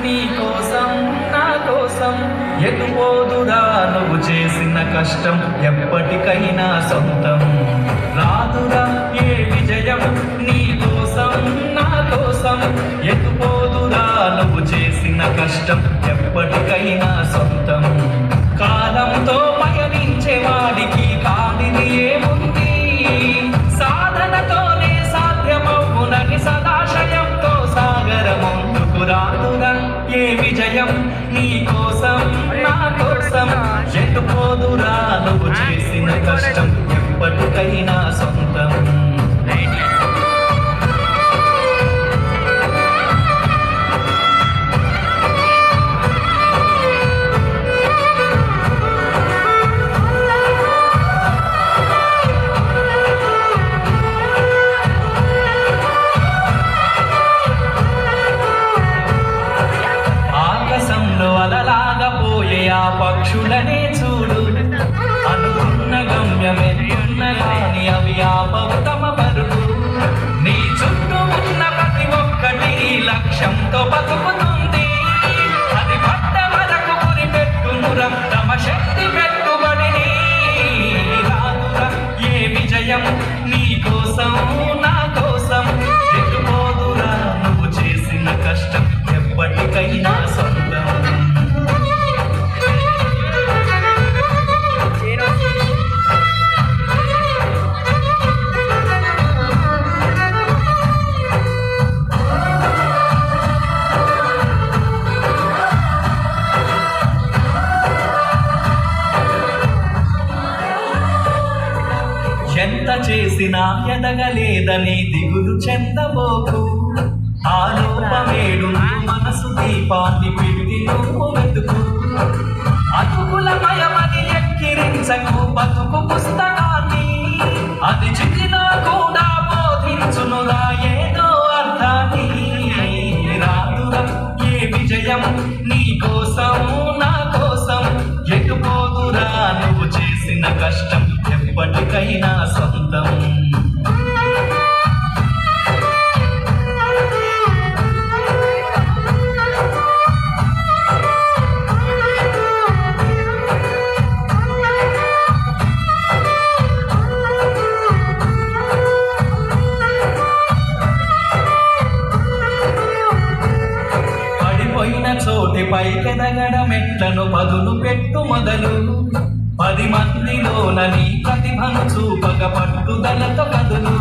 నీ కోసం నా కోసం ఎటుపోదురా నువ్వు చేసిన కష్టం ఎప్పటికైనా సొంతం రాదురా ఏ విజయం నీ కోసం నా కోసం ఎటుపోదురా నువ్వు చేసిన కష్టం ఎప్పటికైనా సొంతం కాలంతో పయనించే వాడికి కానిది ఏముంది సాధనతోనే సాధ్యమవునని సదాశయంతో సాగర ముందుకు రాదురా ఏ విజయం నీ కోసం నా కోసం ఎటుపోదురా నువ్వు చేసిన కష్టం ఎప్పటికైనా సొంతం అలలాగా పోయే ఆ పక్షులనే చూడు అనుకున్న గమ్యమెన్న కానీ అవి ఆపవు తమ పరుగు నీ చుట్టూ ఉన్న ప్రతి ఒక్కటి లక్ష్యంతో బతుకుతుంది అది పట్ట వరకు గురి పెట్టునురా తమ శక్తి పెట్టుబడిని రాదురా ఏ విజయం నీ కోసం నా కోసం ఎటుపోదురా నువ్వు చేసిన కష్టం ఎప్పటికైనా సొంతం ఎంత చేసినా ఎదగలేదని దిగులు చెందబోకు ఆలోపమేడు మనసు దీపాన్ని పెట్టి నువ్వు వెతుకు అతుకులమయమని ఎక్కిరించకు బతుకు పుస్తకాన్ని అది చితిలో కూడా బోధించునురా ఏదో అర్థాన్ని రాదురా ఏ విజయం నీ కోసం నా కోసం ఎటుపోదురా నువ్వు చేసిన కష్టం ఎప్పటికైనా సొంతం చోటి పైకెదగడం ఎట్లను పదులు పెట్టు మొదలు 10 మందిలోన నీ ప్రతిభను చూపక పట్టుదలతో కదులు